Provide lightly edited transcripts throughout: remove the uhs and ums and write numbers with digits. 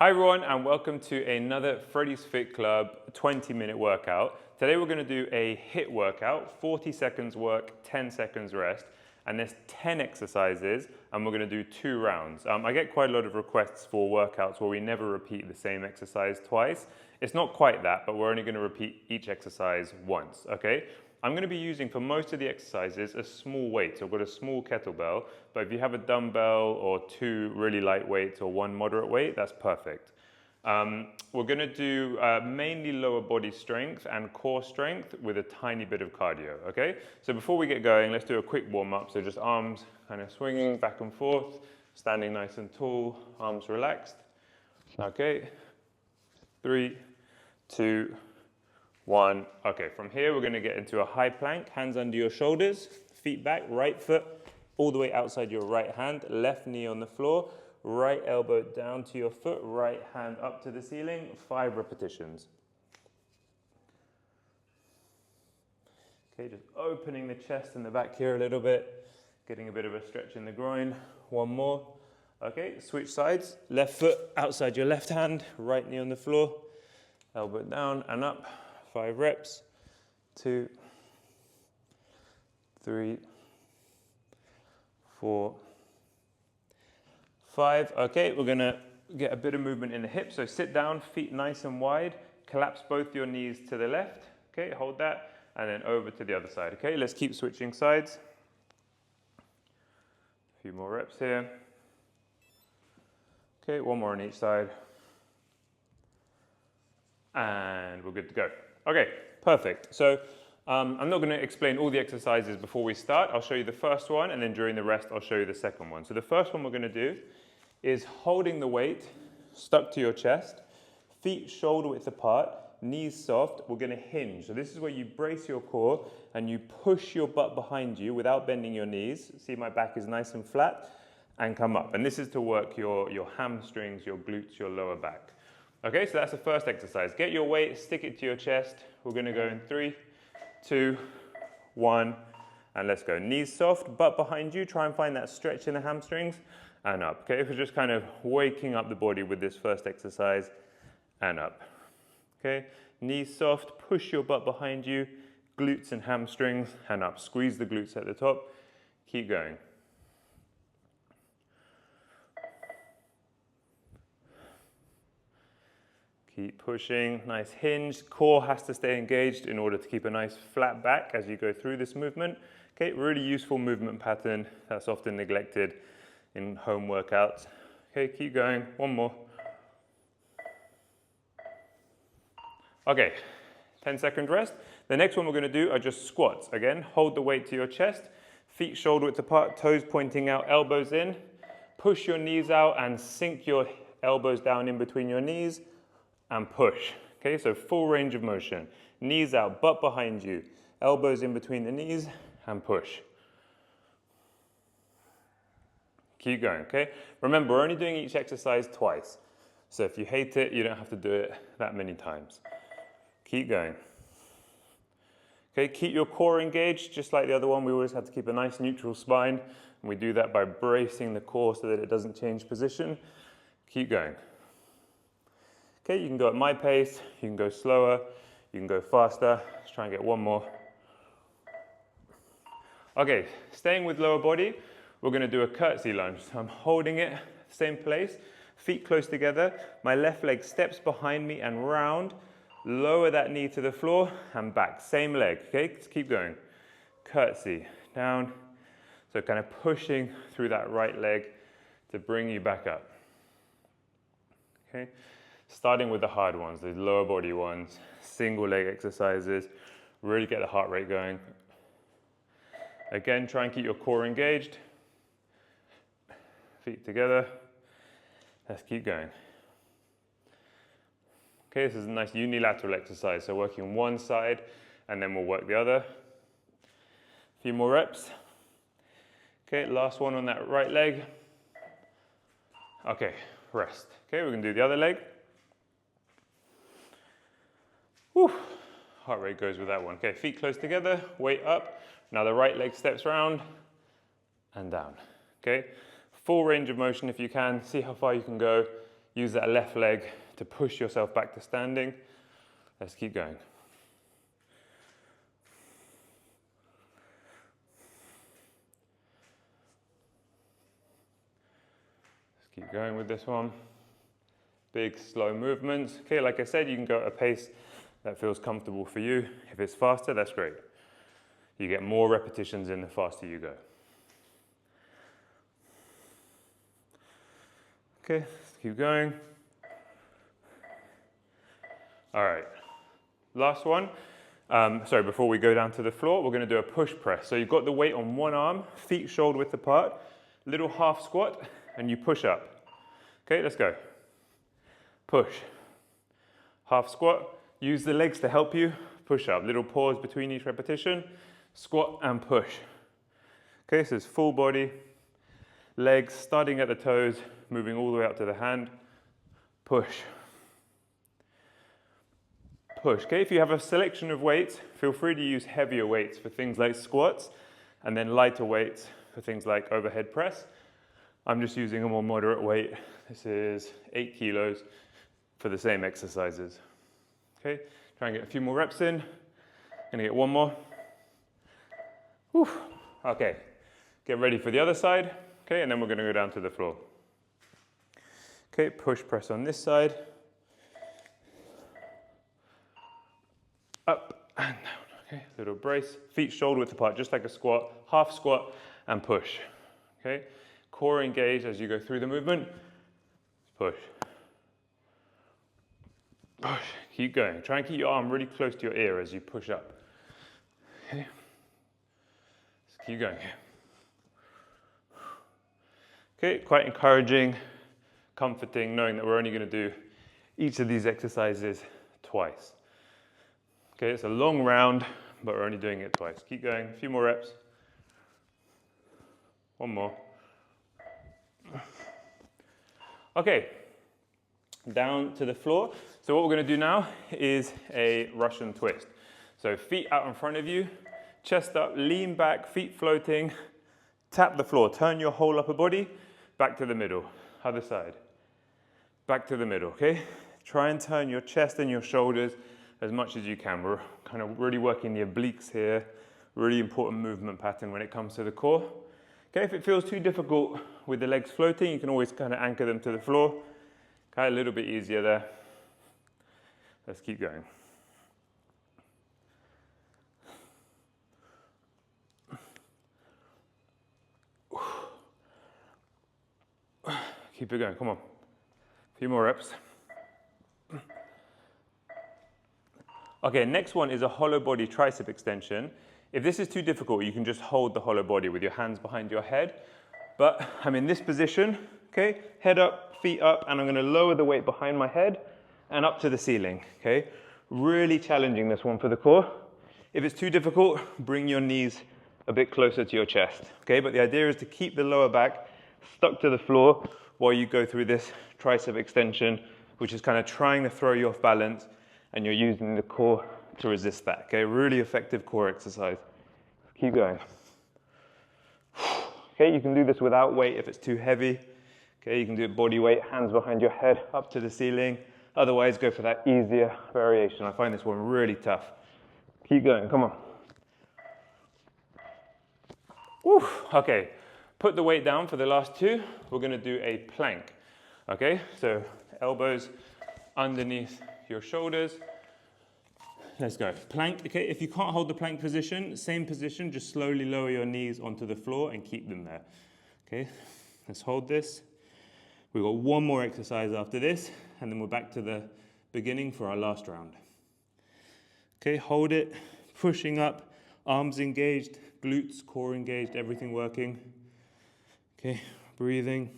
Hi everyone, and welcome to another Freddy's Fit Club 20-minute workout. Today we're going to do a HIIT workout, 40 seconds work, 10 seconds rest, and there's 10 exercises, and we're going to do 2 rounds. I get quite a lot of requests for workouts where we never repeat the same exercise twice. It's not quite that, but we're only going to repeat each exercise once, okay? I'm going to be using for most of the exercises a small weight. So I've got a small kettlebell, but if you have a dumbbell or 2 really light weights or 1 moderate weight, that's perfect. We're going to do mainly lower body strength and core strength with a tiny bit of cardio, okay? So before we get going, let's do a quick warm up. So just arms kind of swinging back and forth, standing nice and tall, arms relaxed. Okay, 3, 2, 1. Okay, from here we're going to get into a high plank, hands under your shoulders, feet back, right foot all the way outside your right hand, left knee on the floor, right elbow down to your foot, right hand up to the ceiling, 5 repetitions. Okay, just opening the chest and the back here a little bit, getting a bit of a stretch in the groin. 1 more. Okay, switch sides, left foot outside your left hand, right knee on the floor, elbow down and up. 5 reps, 2, 3, 4, 5. Okay, we're gonna get a bit of movement in the hips. So sit down, feet nice and wide, collapse both your knees to the left. Okay, hold that, and then over to the other side. Okay, let's keep switching sides. A few more reps here. Okay, 1 more on each side. And we're good to go. Okay, perfect. So I'm not going to explain all the exercises before we start. I'll show you the first one, and then during the rest, I'll show you the second one. So the first one we're going to do is holding the weight stuck to your chest, feet shoulder width apart, knees soft. We're going to hinge. So this is where you brace your core and you push your butt behind you without bending your knees. See, my back is nice and flat, and come up. And this is to work your hamstrings, your glutes, your lower back. Okay, so that's the first exercise. Get your weight, stick it to your chest. We're going to go in 3, 2, 1, and let's go. Knees soft, butt behind you. Try and find that stretch in the hamstrings, and up. Okay, we're just kind of waking up the body with this first exercise, and up. Okay, knees soft, push your butt behind you, glutes and hamstrings, and up. Squeeze the glutes at the top. Keep going. Keep pushing, nice hinge. Core has to stay engaged in order to keep a nice flat back as you go through this movement. Okay, really useful movement pattern that's often neglected in home workouts. Okay, keep going. 1 more. Okay, 10-second rest. The next one we're going to do are just squats. Again, hold the weight to your chest, feet shoulder width apart, toes pointing out, elbows in. Push your knees out and sink your elbows down in between your knees. And push. Okay, so full range of motion. Knees out, butt behind you, elbows in between the knees, and push. Keep going, okay? Remember, we're only doing each exercise twice. So if you hate it, you don't have to do it that many times. Keep going. Okay, keep your core engaged, just like the other one. We always have to keep a nice neutral spine, and we do that by bracing the core so that it doesn't change position. Keep going. Okay, you can go at my pace, you can go slower, you can go faster. Let's try and get 1 more. Okay, staying with lower body, we're going to do a curtsy lunge. So I'm holding it, same place, feet close together. My left leg steps behind me and round. Lower that knee to the floor and back. Same leg, okay? Let's keep going. Curtsy, down. So kind of pushing through that right leg to bring you back up. Okay? Starting with the hard ones, the lower body ones, single leg exercises, really get the heart rate going. Again, try and keep your core engaged. Feet together. Let's keep going. Okay, this is a nice unilateral exercise, so working one side and then we'll work the other. A few more reps. Okay, last one on that right leg. Okay, rest. Okay, we're gonna do the other leg. Whew. Heart rate goes with that one. Okay, feet close together, weight up. Now the right leg steps round and down. Okay, full range of motion if you can. See how far you can go. Use that left leg to push yourself back to standing. Let's keep going. Let's keep going with this one. Big, slow movements. Okay, like I said, you can go at a pace that feels comfortable for you. If it's faster, that's great. You get more repetitions in the faster you go. Okay, let's keep going. All right, last one. Sorry, before we go down to the floor, we're gonna do a push press. So you've got the weight on one arm, feet shoulder width apart, little half squat, and you push up. Okay, let's go. Push, half squat, use the legs to help you, push up. Little pause between each repetition, squat and push. Okay, so it's full body, legs starting at the toes, moving all the way up to the hand, push. Push, okay, if you have a selection of weights, feel free to use heavier weights for things like squats, and then lighter weights for things like overhead press. I'm just using a more moderate weight. This is 8 kilos for the same exercises. Okay, try and get a few more reps in. Gonna get one more. Whew. Okay, get ready for the other side. Okay, and then we're gonna go down to the floor. Okay, push press on this side. Up and down, okay, little brace. Feet shoulder width apart, just like a squat. Half squat and push, okay? Core engaged as you go through the movement. Push. Push, keep going. Try and keep your arm really close to your ear as you push up. Okay, let's keep going. Okay, quite encouraging, comforting, knowing that we're only going to do each of these exercises twice. Okay, it's a long round, but we're only doing it twice. Keep going, a few more reps. One more. Okay, down to the floor. So what we're going to do now is a Russian twist. So feet out in front of you, chest up, lean back, feet floating, tap the floor, turn your whole upper body back to the middle. Other side, back to the middle, okay? Try and turn your chest and your shoulders as much as you can. We're kind of really working the obliques here, really important movement pattern when it comes to the core. Okay, if it feels too difficult with the legs floating, you can always kind of anchor them to the floor. Okay, a little bit easier there. Let's keep going. Keep it going, come on. A few more reps. Okay, next one is a hollow body tricep extension. If this is too difficult, you can just hold the hollow body with your hands behind your head. But I'm in this position, okay? Head up, feet up, and I'm gonna lower the weight behind my head and up to the ceiling, okay? Really challenging this one for the core. If it's too difficult, bring your knees a bit closer to your chest, okay? But the idea is to keep the lower back stuck to the floor while you go through this tricep extension, which is kind of trying to throw you off balance, and you're using the core to resist that, okay? Really effective core exercise. Keep going. Okay, you can do this without weight if it's too heavy. Okay, you can do it body weight, hands behind your head, up to the ceiling. Otherwise, go for that easier variation. I find this one really tough. Keep going, come on. Woo. Okay, put the weight down for the last two. We're gonna do a plank. Okay, so elbows underneath your shoulders. Let's go. Plank, okay, if you can't hold the plank position, same position, just slowly lower your knees onto the floor and keep them there. Okay, let's hold this. We've got one more exercise after this, and then we're back to the beginning for our last round. Okay, hold it, pushing up, arms engaged, glutes, core engaged, everything working. Okay, breathing.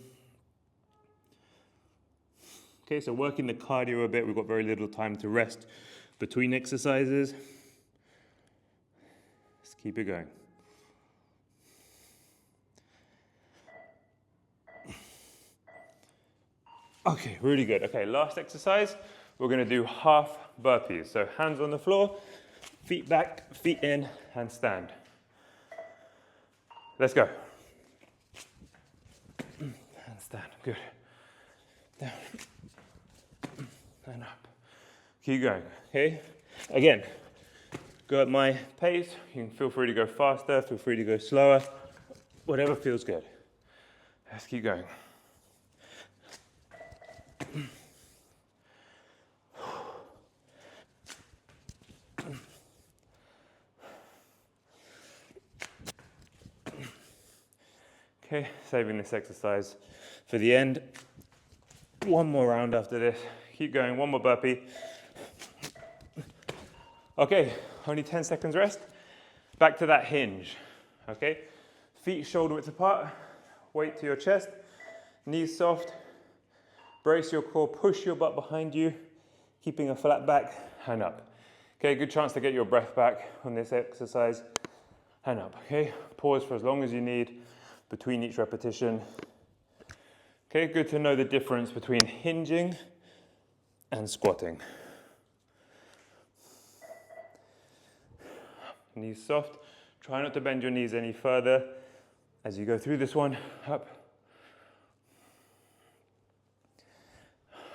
Okay, so working the cardio a bit, we've got very little time to rest between exercises. Let's keep it going. Okay, really good. Okay, last exercise, we're gonna do half burpees. So hands on the floor, feet back, feet in, and stand. Let's go. And stand, good. Down, Keep going, okay? Again, go at my pace. You can feel free to go faster, feel free to go slower, whatever feels good. Let's keep going. Okay, saving this exercise for the end. One more round after this. Keep going, one more burpee. Okay, only 10 seconds rest. Back to that hinge, okay? Feet shoulder width apart, weight to your chest, knees soft, brace your core, push your butt behind you, keeping a flat back, and up. Okay, good chance to get your breath back on this exercise, and up, okay? Pause for as long as you need between each repetition. Okay, good to know the difference between hinging and squatting. Knees soft. Try not to bend your knees any further as you go through this one. Up.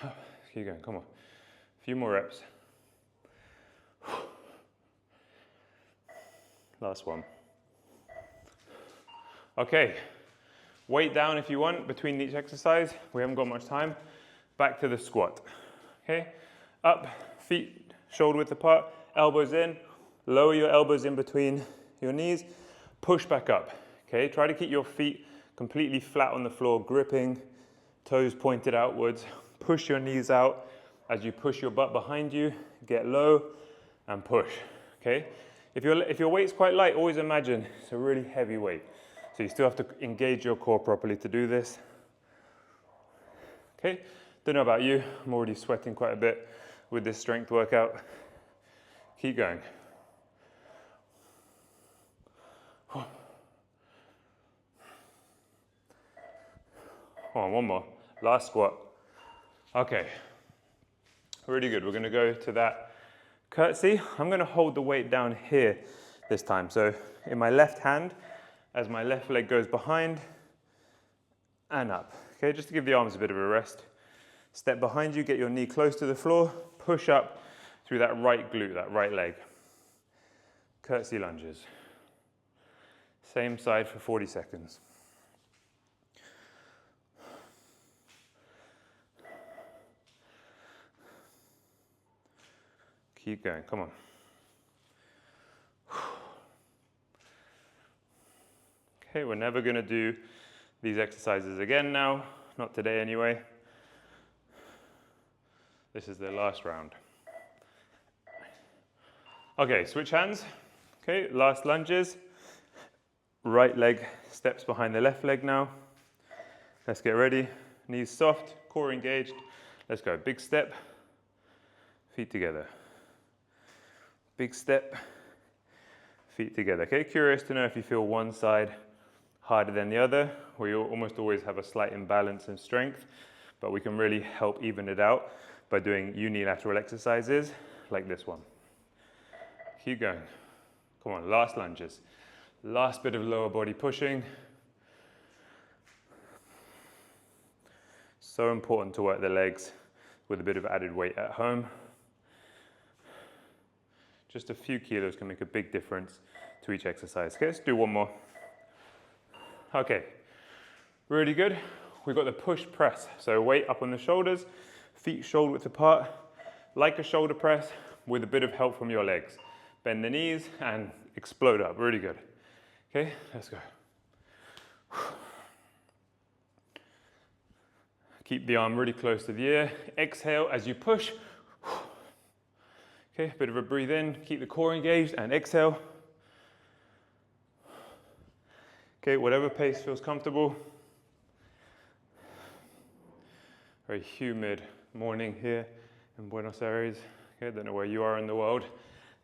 Up. Keep going, come on. A few more reps. Last one. Okay. Weight down if you want between each exercise. We haven't got much time. Back to the squat. Okay. Up, feet shoulder width apart, elbows in. Lower your elbows in between your knees, push back up, okay? Try to keep your feet completely flat on the floor, gripping, toes pointed outwards. Push your knees out as you push your butt behind you, get low and push, okay? If your weight's quite light, always imagine it's a really heavy weight. So you still have to engage your core properly to do this. Okay, don't know about you, I'm already sweating quite a bit with this strength workout. Keep going. Hold on, one more. Last squat. Okay. Really good. We're going to go to that curtsy. I'm going to hold the weight down here this time. So in my left hand, as my left leg goes behind and up. Okay, just to give the arms a bit of a rest. Step behind you, get your knee close to the floor, push up through that right glute, that right leg. Curtsy lunges. Same side for 40 seconds. Keep going, come on. Okay, we're never gonna do these exercises again now, not today anyway. This is the last round. Okay, switch hands. Okay, last lunges. Right leg steps behind the left leg now. Let's get ready. Knees soft, core engaged. Let's go, big step, feet together. Big step, feet together. Okay, curious to know if you feel one side harder than the other, or you almost always have a slight imbalance in strength, but we can really help even it out by doing unilateral exercises like this one. Keep going. Come on, last lunges. Last bit of lower body pushing. So important to work the legs with a bit of added weight at home. Just a few kilos can make a big difference to each exercise. Okay, let's do one more. Okay, really good. We've got the push press. So weight up on the shoulders, feet shoulder width apart, like a shoulder press with a bit of help from your legs. Bend the knees and explode up, really good. Okay, let's go. Keep the arm really close to the ear. Exhale as you push. Okay, a bit of a breathe in, keep the core engaged and exhale. Okay, whatever pace feels comfortable. Very humid morning here in Buenos Aires. Okay, don't know where you are in the world.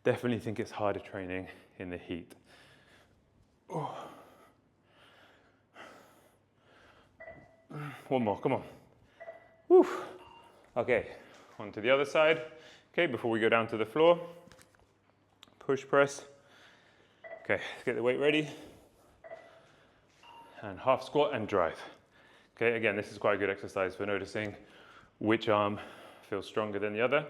Definitely think it's harder training in the heat. Oh. One more, come on. Woo. Okay, on to the other side. Okay, before we go down to the floor, push press. Okay, let's get the weight ready. And half squat and drive. Okay, again, this is quite a good exercise for noticing which arm feels stronger than the other.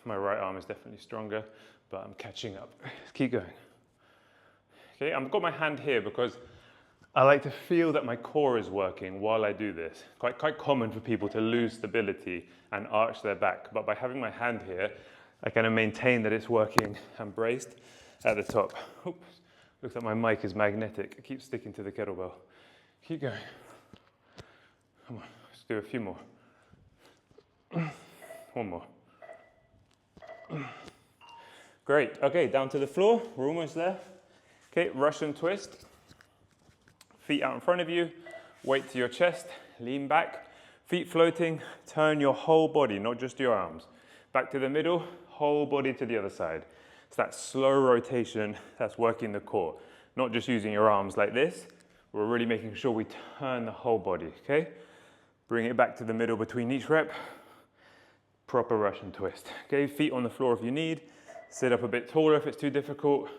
My right arm is definitely stronger, but I'm catching up. Let's keep going. Okay, I've got my hand here because I like to feel that my core is working while I do this. Quite common for people to lose stability and arch their back, but by having my hand here, I kind of maintain that it's working and braced at the top. Oops. Looks like my mic is magnetic. I keep sticking to the kettlebell. Keep going. Come on, let's do a few more. One more. Great, okay, down to the floor. We're almost there. Okay, Russian twist. Feet out in front of you, weight to your chest, lean back, feet floating, turn your whole body, not just your arms. Back to the middle, whole body to the other side. It's that slow rotation that's working the core, not just using your arms like this. We're really making sure we turn the whole body, okay? Bring it back to the middle between each rep. Proper Russian twist. Okay, feet on the floor if you need. Sit up a bit taller if it's too difficult.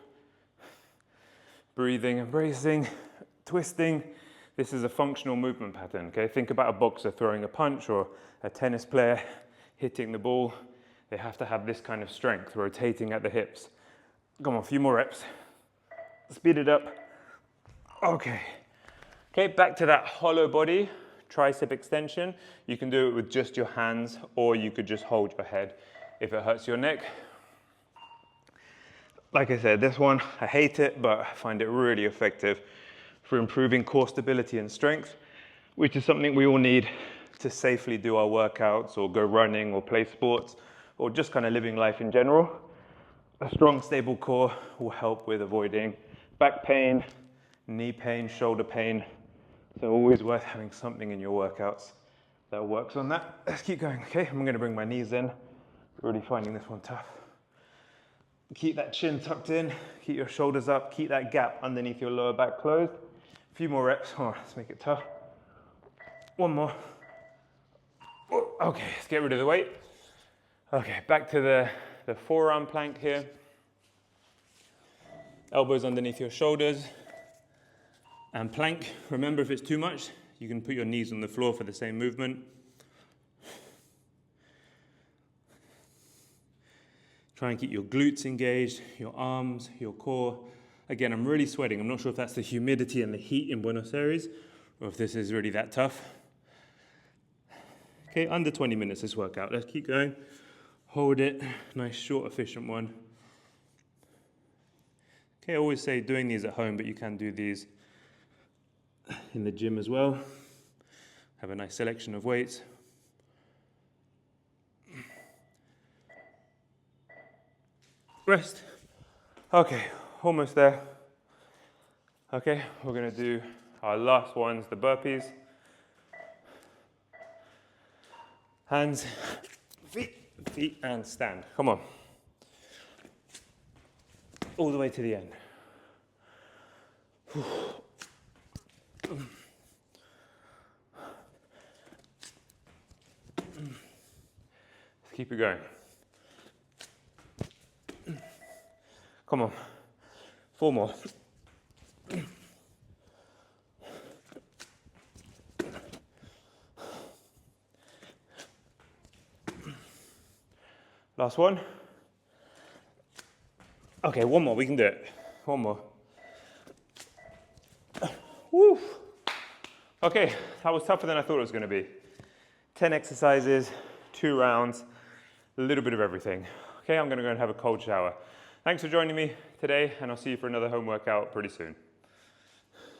Breathing and bracing, twisting. This is a functional movement pattern, okay? Think about a boxer throwing a punch or a tennis player hitting the ball. They have to have this kind of strength, rotating at the hips. Come on, a few more reps. Speed it up. Okay. Okay, back to that hollow body, tricep extension. You can do it with just your hands, or you could just hold your head if it hurts your neck. Like I said, this one, I hate it, but I find it really effective for improving core stability and strength, which is something we all need to safely do our workouts or go running or play sports or just kind of living life in general. A strong, stable core will help with avoiding back pain, knee pain, shoulder pain. So always worth having something in your workouts that works on that. Let's keep going, okay? I'm gonna bring my knees in. Really finding this one tough. Keep that chin tucked in, keep your shoulders up, keep that gap underneath your lower back closed. A few more reps, oh, let's make it tough. One more. Okay, let's get rid of the weight. Okay, back to the forearm plank here. Elbows underneath your shoulders. And plank, remember if it's too much, you can put your knees on the floor for the same movement. Try and keep your glutes engaged, your arms, your core. Again, I'm really sweating. I'm not sure if that's the humidity and the heat in Buenos Aires, or if this is really that tough. Okay, under 20 minutes this workout. Let's keep going. Hold it, nice, short, efficient one. Okay, I always say doing these at home, but you can do these in the gym as well. Have a nice selection of weights. Rest. Okay, almost there. Okay, we're gonna do our last ones, the burpees. Hands, feet, and stand. Come on. All the way to the end. Let's keep it going. Come on. 4 more. Last one. Okay, one more, we can do it. One more. Woo. Okay, that was tougher than I thought it was going to be. 10 exercises, 2 rounds, a little bit of everything. Okay, I'm going to go and have a cold shower. Thanks for joining me today, and I'll see you for another home workout pretty soon.